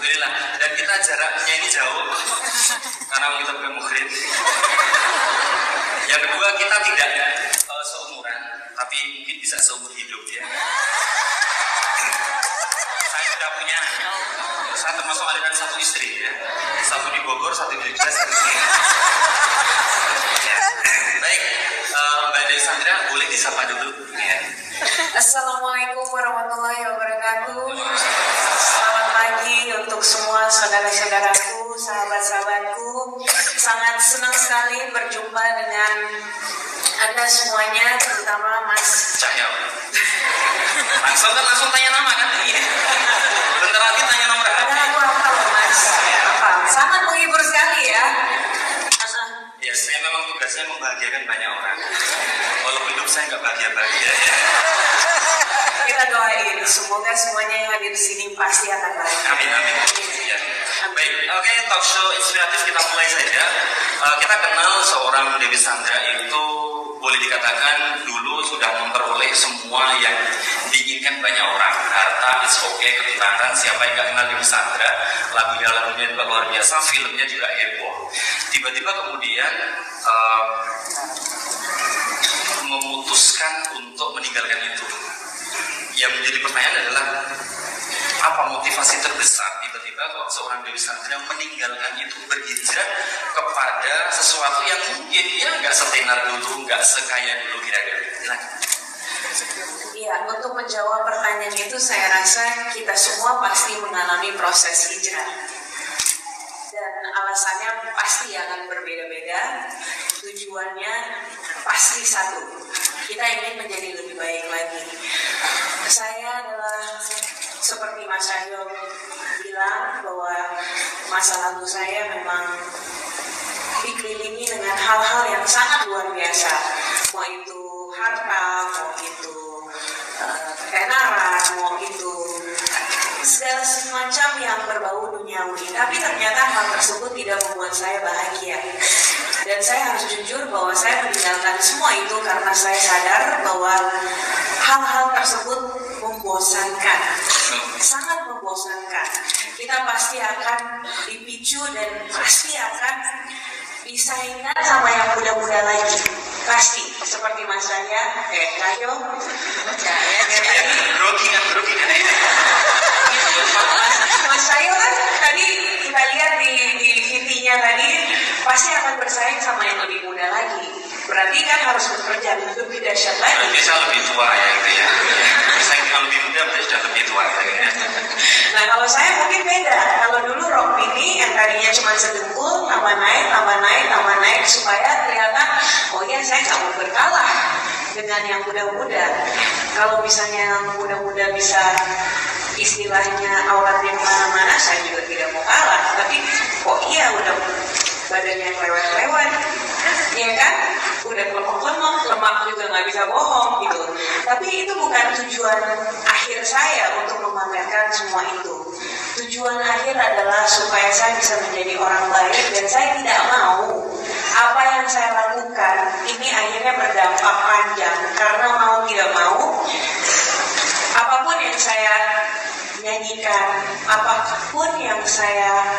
Alhamdulillah. Dan kita jaraknya ini jauh karena kita bukan muhrim. Yang kedua, kita tidak seumuran, tapi mungkin bisa seumur hidup ya. Saya sudah punya, saya termasuk aliran satu istri ya. Satu di Bogor, satu di Jogja, satu di sini. Ya. Baik, Mbak Desandra boleh disapa dulu ya. Assalamualaikum warahmatullahi wabarakatuh. Selamat pagi untuk semua saudara-saudaraku, sahabat-sahabatku. Sangat senang sekali berjumpa dengan Anda semuanya, terutama Mas Cahyo. Langsung tanya nama kan? Iya. Bentar lagi tanya nomor. Ada aku apa loh Mas? Apa? Sangat menghibur sekali ya. Ya, saya memang tugasnya membahagiakan banyak orang. Walaupun hidup saya nggak bahagia-bahagia ya. Kita doain, semoga semuanya yang hadir di sini pasti akan baik. Amin. Ya. Baik, oke, talk show inspiratif kita mulai saja. Kita kenal seorang Dewi Sandra itu boleh dikatakan dulu sudah memperoleh semua yang diinginkan banyak orang. Harta, it's okay, ketenaran, siapa yang gak kenal Dewi Sandra. Lagunya juga luar biasa, filmnya juga heboh. Tiba-tiba kemudian memutuskan untuk meninggalkan itu. Yang menjadi pertanyaan adalah apa motivasi terbesar tiba-tiba kok seorang Dewi Sandra meninggalkan itu, berhijrah kepada sesuatu yang mungkin dia nggak setenar dulu, nggak sekaya dulu kira-kira. Iya, untuk menjawab pertanyaan itu saya rasa kita semua pasti mengalami proses hijrah. Dan alasannya pasti akan berbeda-beda. Tujuannya pasti satu. Kita ingin menjadi lebih baik lagi. Saya adalah seperti Mas Cahyo bilang bahwa masa lalu saya memang dikelilingi dengan hal-hal yang sangat luar biasa. Mau itu harta, mau itu ketenaran, mau itu segala semacam yang berbau duniawi. Tapi ternyata hal tersebut tidak membuat saya bahagia. Dan saya harus jujur bahwa saya meninggalkan semua itu karena saya sadar bahwa hal-hal tersebut membosankan, sangat membosankan. Kita pasti akan dipicu dan pasti akan disaingkan sama yang muda-muda lagi. Pasti, seperti Mas saya, Cahyo, grogi kan? Mas Cahyo kan tadi kita lihat di VT-nya tadi pasti akan bersaing sama yang lebih muda lagi. Berarti kan harus bekerja lebih dahsyat lagi. Bisa lebih tua ya itu ya. Bersaing dengan lebih muda berarti sudah lebih tua ya. Nah kalau saya mungkin beda. Kalau dulu rok mini yang tadinya cuma sedengkul, tambah naik supaya kelihatan, oh ya saya nggak mau berkalah dengan yang muda-muda. Kalau misalnya yang muda-muda bisa istilahnya auratnya kemana-mana, saya juga tidak mau kalah. Tapi kok iya udah badannya lewat-lewat, ya kan? Udah lemah, lemak juga nggak bisa bohong gitu. Tapi itu bukan tujuan akhir saya untuk memamerkan semua itu. Tujuan akhir adalah supaya saya bisa menjadi orang baik dan saya tidak mau apa yang saya lakukan ini akhirnya berdampak panjang. Karena mau tidak mau, apapun yang saya nyanyikan, apapun yang saya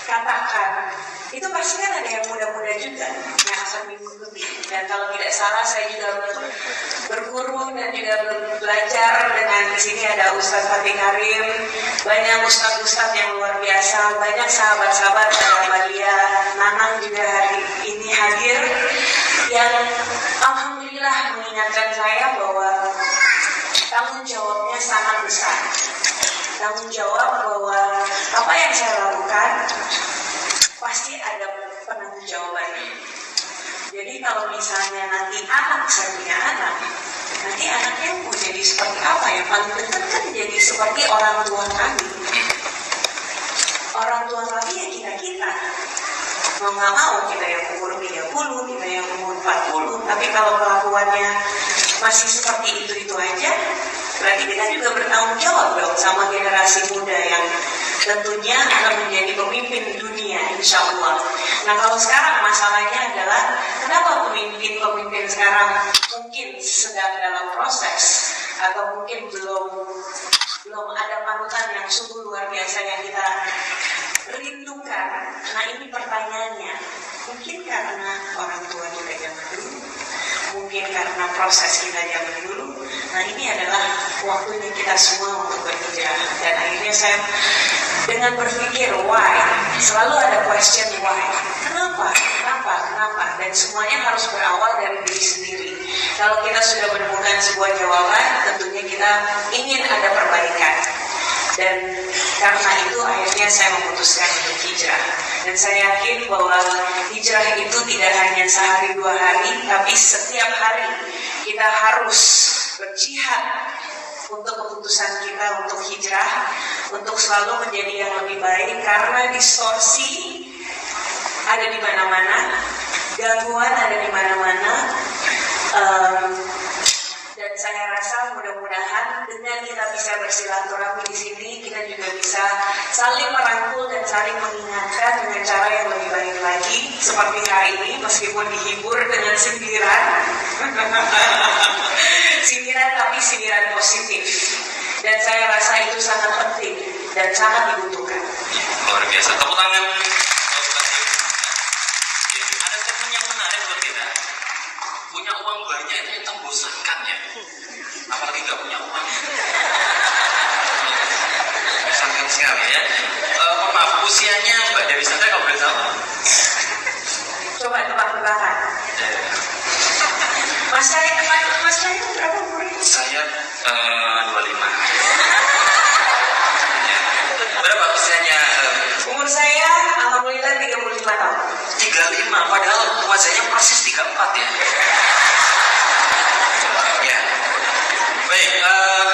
katakan, itu pasti kan ada yang muda-muda juga yang akan mengikuti. Dan kalau tidak salah saya juga berguru dan juga belajar dengan di sini ada Ustadz Fatih Karim, banyak ustadz-ustadz yang luar biasa, banyak sahabat-sahabat ada Balia, Nanang juga hari ini hadir yang alhamdulillah mengingatkan saya bahwa tanggung jawabnya sangat besar. Tanggung jawab bahwa apa yang saya lakukan pasti ada penanggung jawabannya. Jadi kalau misalnya nanti saya punya anak, nanti anaknya mau jadi seperti apa? Yang paling dekat kan jadi seperti orang tua kami. Orang tua kami ya kita. Mau nggak mau kita yang umur 30, kita yang umur 40. Tapi kalau kelakuannya masih seperti itu aja, berarti kita juga bertanggung jawab dong sama generasi muda yang tentunya akan menjadi pemimpin dunia, insya Allah. Nah kalau sekarang masalahnya adalah kenapa pemimpin sekarang mungkin sedang dalam proses atau mungkin belum belum ada panutan yang sungguh luar biasa yang kita rindukan. Nah ini pertanyaannya, mungkin karena orang tua kita zaman dulu, mungkin karena proses kita zaman dulu. Nah ini adalah waktunya kita semua untuk berhijrah. Dan akhirnya saya dengan berpikir why, selalu ada question why, kenapa, dan semuanya harus berawal dari diri sendiri. Kalau kita sudah menemukan sebuah jawaban, tentunya kita ingin ada perbaikan. Dan karena itu akhirnya saya memutuskan untuk hijrah. Dan saya yakin bahwa hijrah itu tidak hanya sehari dua hari, tapi setiap hari kita harus berjihad untuk keputusan kita untuk hijrah, untuk selalu menjadi yang lebih baik, karena distorsi ada di mana-mana, gangguan ada di mana-mana. Dan saya rasa mudah-mudahan dengan kita bisa bersilaturahmi di sini, kita juga bisa saling merangkul dan saling mengingatkan dengan cara yang lebih baik lagi. Seperti hari ini, meskipun dihibur dengan sindiran, tapi sindiran positif. Dan saya rasa itu sangat penting dan sangat dibutuhkan. Luar biasa, tepuk tangan. Ada statement yang menarik buat kita. Punya uang banyak itu yang membosankan ya. Apalagi nggak punya uang. Membosankan sekali ya. Mohon maaf, usianya Mbak Dewi Sandra kalau boleh tahu? Coba tebak-tebakan. Mas saya berapa umurnya? Saya 25. Ya. Berapa usianya? Umur saya alhamdulillah 35 tahun. 35, padahal wajahnya persis 34 ya. Ya. Baik,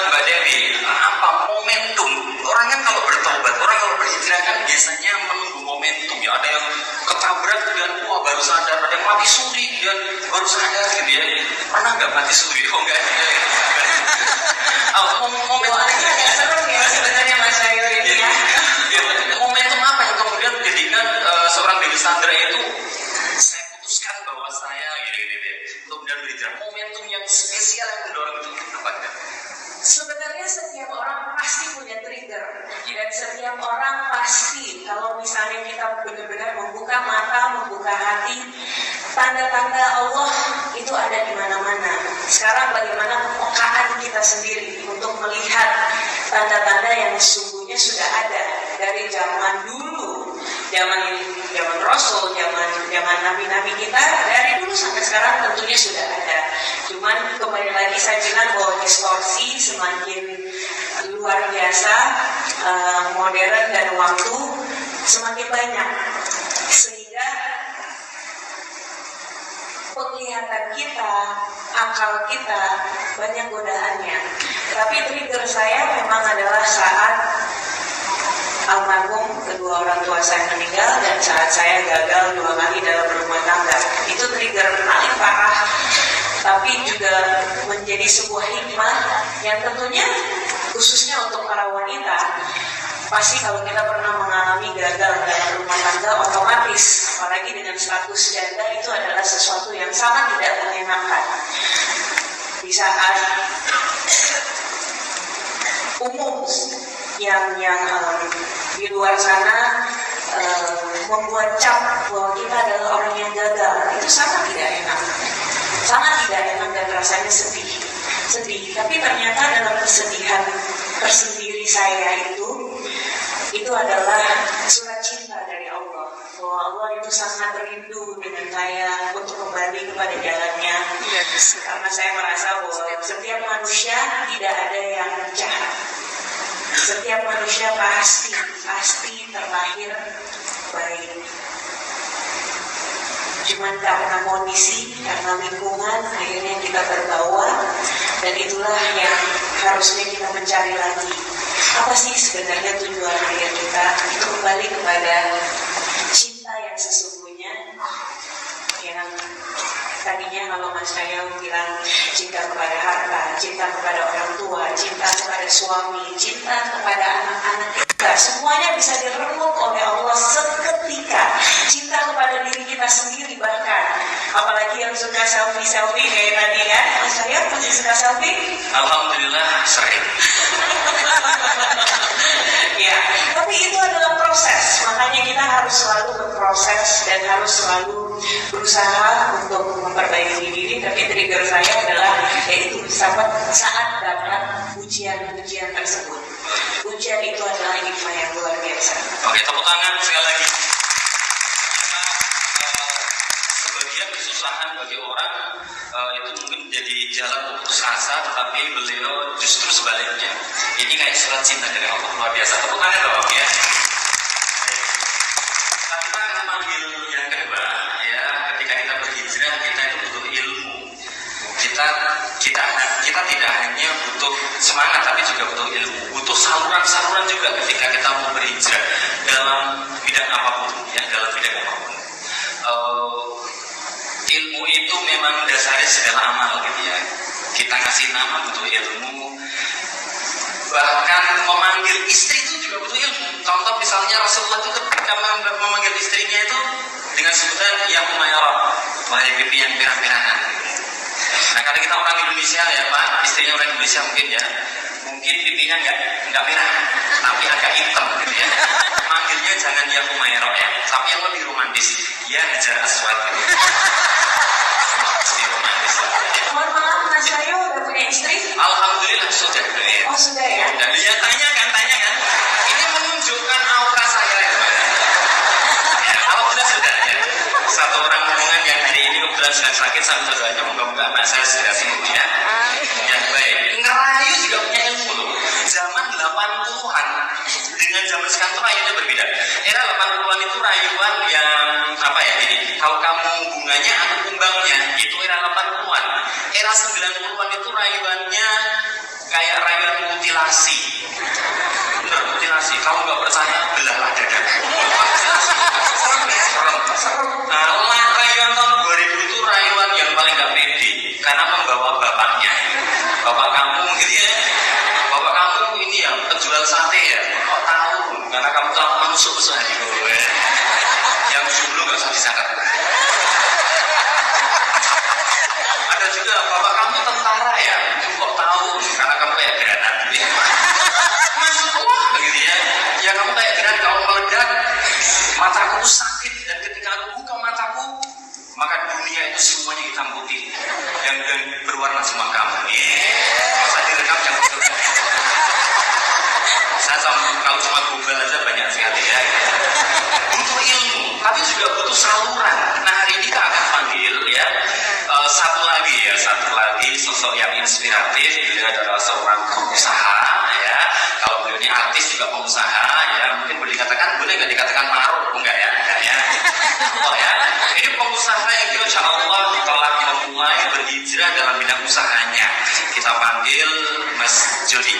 Mbak Dewi, apa momentum? Orang kan kalau bertobat, orang kalau berhijrah kan biasanya menunggu momentum ya. Ada yang ketabrak dan wah baru sadar, ada yang mati suri dan baru sadar gitu ya. Pernah nggak mati suri? Oh enggak. Momentum ya serem ya sebenarnya Mas Sayo ini ya. Momentum apa yang kemudian menjadikan seorang Dewi Sandra itu saya putuskan bahwa saya gitu untuk benar berhijrah. Momentum yang spesial yang mendorong itu apa? Sebenarnya setiap orang pasti punya trigger, dan setiap orang pasti kalau misalnya kita benar-benar membuka mata, membuka hati, tanda-tanda Allah itu ada di mana-mana. Sekarang bagaimana kepekaan kita sendiri untuk melihat tanda-tanda yang sesungguhnya sudah ada dari zaman dulu, zaman Rasul, zaman nabi-nabi kita, dari dulu sampai sekarang tentunya sudah ada. Cuman kembali lagi saya bilang bahwa distorsi semakin luar biasa, modern dan waktu semakin banyak, sehingga penglihatan kita, akal kita banyak godaannya. Tapi trigger saya memang adalah saat almarhum kedua orang tua saya meninggal dan saat saya gagal 2 kali dalam berumah tangga. Itu trigger paling parah, tapi juga menjadi sebuah hikmah yang tentunya khususnya untuk para wanita. Pasti kalau kita pernah mengalami gagal dalam rumah tangga, otomatis apalagi dengan status janda itu adalah sesuatu yang sangat tidak mengenakan. Di saat umum yang di luar sana membuat cap bahwa kita adalah orang yang gagal, itu sangat tidak enak, dan rasanya sedih. Tapi ternyata dalam kesedihan tersendiri saya itu adalah surat cinta dari Allah, bahwa Allah itu sangat rindu dengan saya untuk kembali kepada jalannya. Karena saya merasa bahwa setiap manusia tidak ada yang jahat. Setiap manusia pasti terlahir baik. Cuman karena kondisi, karena lingkungan, akhirnya kita terbawa, dan itulah yang harusnya kita mencari lagi. Apa sih sebenarnya tujuan akhir kita? Itu kembali kepada cinta yang sesungguhnya, yang tadinya kalau Mas Kaya bilang cinta kepada harta, cinta kepada orang tua, cinta kepada suami, cinta kepada anak-anak kita, semuanya bisa direnggut oleh Allah seketika. Cinta kepada diri kita sendiri bahkan, apalagi yang suka selfie kayak tadi kan, Mas Kaya masih suka selfie? Alhamdulillah sering. harus selalu berproses dan harus selalu berusaha untuk memperbaiki diri. Tapi trigger saya adalah yaitu saat dapat ujian-ujian tersebut. Ujian itu adalah hikmah yang luar biasa. Oke, tepuk tangan sekali lagi. Sebagian kesusahan bagi orang itu mungkin menjadi jalan putus asa, tetapi beliau justru sebaliknya. Ini kayak surat cinta dari Allah, luar biasa. Tepuk tangan dong ya. Nah, kita akan panggil yang kedua ya. Ketika kita berhijrah, kita itu butuh ilmu. Kita tidak hanya butuh semangat, tapi juga butuh ilmu. Butuh saluran-saluran juga ketika kita mau berhijrah dalam bidang apapun ya, dalam bidang apapun. Ilmu itu memang dasarnya segala amal gitu ya. Kita kasih nama butuh ilmu. Bahkan memanggil istri itu juga butuh ilmu. Contoh misalnya Rasulullah itu ketika memanggil istrinya itu dengan sebutan ya Umayyah, wahai pipi yang pirang-pirangan. Nah, karena kita orang Indonesia ya Pak, istrinya orang Indonesia mungkin pipinya nggak merah, tapi agak hitam gitu ya. Manggilnya jangan ya Umayyah ya, tapi yang lebih romantis ya Hajar Aswad. Lebih romantis. Mohon maaf, Mas Aryo udah punya istri? Alhamdulillah sudah. Oh sudah ya. Dan dia tanya kan, ini menunjukkan aura saya ya. Ya, alhamdulillah sudah ya. Satu orang hubungan yang hari ini kebetulan sedang sakit, sambil berdoanya moga-moga anak saya segera sembuh ya. Yang baik. Ngerayu juga punya ilmu loh. Zaman 80-an dengan zaman sekarang itu rayuannya berbeda. Era 80-an itu rayuan yang apa ya ini? Kalau kamu bunganya, aku kumbangnya. Itu era 80-an. Era 90-an itu rayuannya kayak rayuan mutilasi. Bener, mutilasi. Kalau nggak percaya, belahlah dada. Serem. Nah, rayuan tahun 2000 itu rayuan yang paling nggak pede karena membawa bapaknya. Bapak kamu gitu ya. Bapak kamu ini ya penjual sate ya. Kok tahu? Karena kamu telah menusuk-nusuk hati gue. Yang dulu nggak usah disakat. Ada juga bapak kamu tentara ya. Kok tahu? Karena kamu kayak granat. Masuk begitu ya. Ya kamu kayak granat, kamu meledak. Mataku tuh sakit dan ketika aku buka mataku, maka dunia itu semuanya hitam putih dan berwarna semua kamu. Masa direkam jangan betul. Saya kalau cuma Google aja banyak sekali ya. Butuh ilmu, tapi juga butuh saluran. Nah hari ini kita akan panggil ya satu lagi sosok yang inspiratif. Dia adalah seorang pengusaha ya. Kalau beliau ini artis juga pengusaha ya. Mungkin boleh nggak dikatakan maruk? Enggak ya. Oh ya. Ini pengusaha yang insya Allah telah memulai berhijrah dalam bidang usahanya. Kita panggil Mas Jody.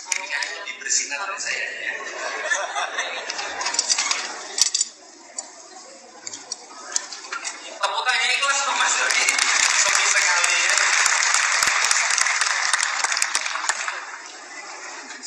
Ini kan lebih bersinar dari saya ya.